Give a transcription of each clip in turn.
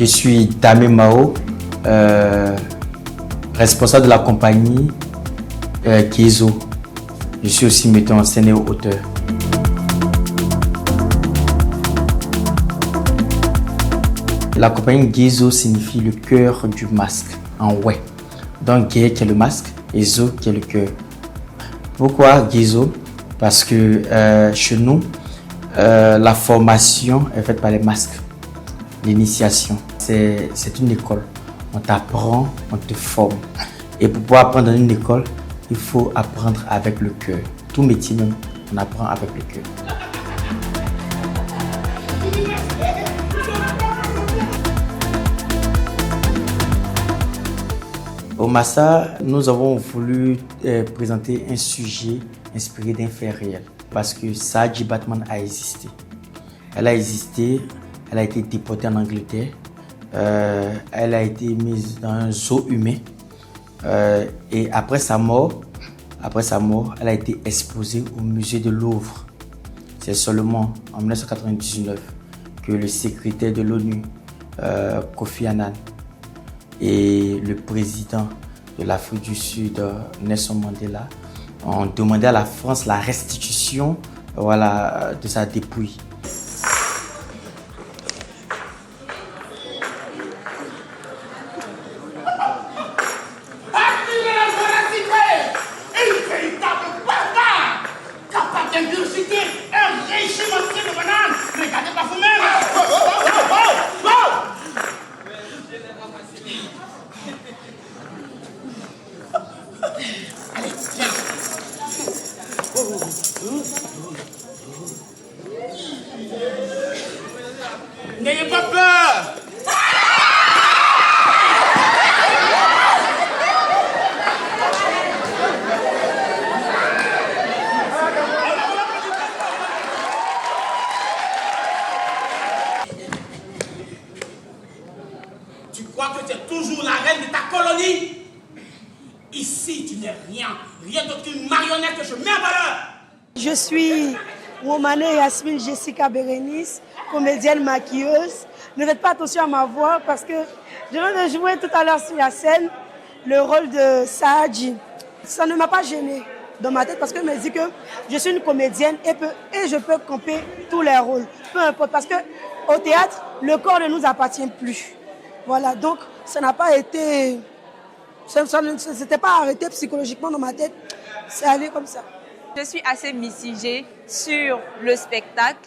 Je suis Tamé Mao, responsable de la compagnie Gizo. Je suis aussi metteur en scène et auteur. La compagnie Gizo signifie le cœur du masque en ouais. Donc Gué qui est le masque et Zo qui est le cœur. Pourquoi Gizo? Parce que chez nous, la formation est faite par les masques. L'initiation, c'est une école. On t'apprend, on te forme. Et pour pouvoir apprendre dans une école, il faut apprendre avec le cœur. Tout métier même, on apprend avec le cœur. Au Massa, nous avons voulu présenter un sujet inspiré d'un fait réel. Parce que Saadji Batman a existé. Elle a existé, elle a été déportée en Angleterre. Elle a été mise dans un zoo humain. Et après sa mort, elle a été exposée au musée de Louvre. C'est seulement en 1999 que le secrétaire de l'ONU, Kofi Annan, et le président de l'Afrique du Sud, Nelson Mandela, ont demandé à la France la restitution de sa dépouille. N'ayez pas peur! Tu crois que tu es toujours la reine de ta colonie? Ici, tu n'es rien d'autre qu'une marionnette que je mets en valeur! Je suis Womane Yasmine Jessica Bérénice, comédienne maquilleuse. Ne faites pas attention à ma voix parce que je viens de jouer tout à l'heure sur la scène le rôle de Saadji. Ça ne m'a pas gênée dans ma tête parce que je me dis que je suis une comédienne et je peux camper tous les rôles. Peu importe, parce qu'au théâtre, le corps ne nous appartient plus. Voilà, donc ça n'a pas été... Ça ne s'était pas arrêté psychologiquement dans ma tête. C'est allé comme ça. Je suis assez mitigée sur le spectacle.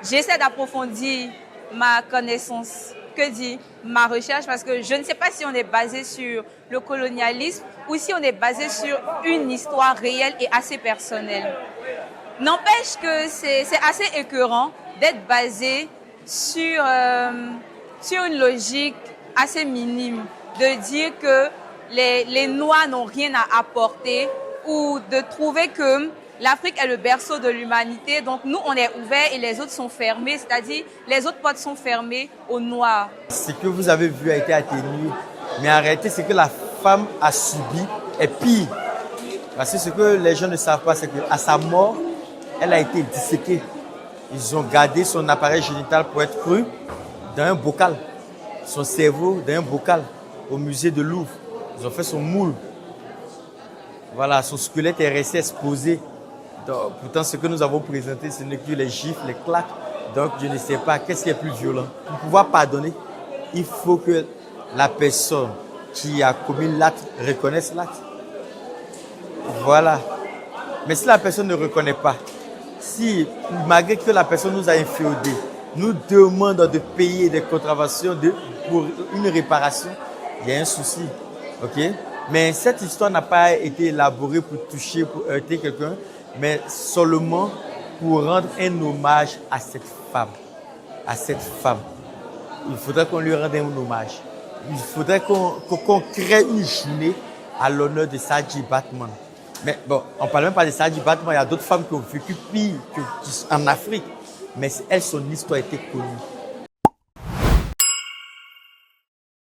J'essaie d'approfondir ma connaissance, que dit ma recherche, parce que je ne sais pas si on est basé sur le colonialisme ou si on est basé sur une histoire réelle et assez personnelle. N'empêche que c'est assez écœurant d'être basé sur une logique assez minime, de dire que les Noirs n'ont rien à apporter ou de trouver que l'Afrique est le berceau de l'humanité, donc nous on est ouverts et les autres sont fermés, c'est-à-dire les autres portes sont fermées aux Noirs. Ce que vous avez vu a été atténué, mais en réalité ce que la femme a subi est pire. Parce que ce que les gens ne savent pas, c'est qu'à sa mort, elle a été disséquée. Ils ont gardé son appareil génital pour être cru dans un bocal, son cerveau dans un bocal au musée de Louvre. Ils ont fait son moule. Voilà, son squelette est resté exposé. Donc, pourtant, ce que nous avons présenté, ce n'est que les gifles, les claques. Donc, je ne sais pas qu'est-ce qui est plus violent. Pour pouvoir pardonner, il faut que la personne qui a commis l'acte reconnaisse l'acte. Voilà. Mais si la personne ne reconnaît pas, si malgré que la personne nous a inféodés, nous demande de payer des contraventions pour une réparation, il y a un souci. Ok? Mais cette histoire n'a pas été élaborée pour toucher, pour heurter quelqu'un, mais seulement pour rendre un hommage à cette femme. À cette femme. Il faudrait qu'on lui rende un hommage. Il faudrait qu'on crée une journée à l'honneur de Saadji Batman. Mais bon, on ne parle même pas de Saadji Batman, il y a d'autres femmes qui ont vécu pire en Afrique. Mais elle, son histoire était connue.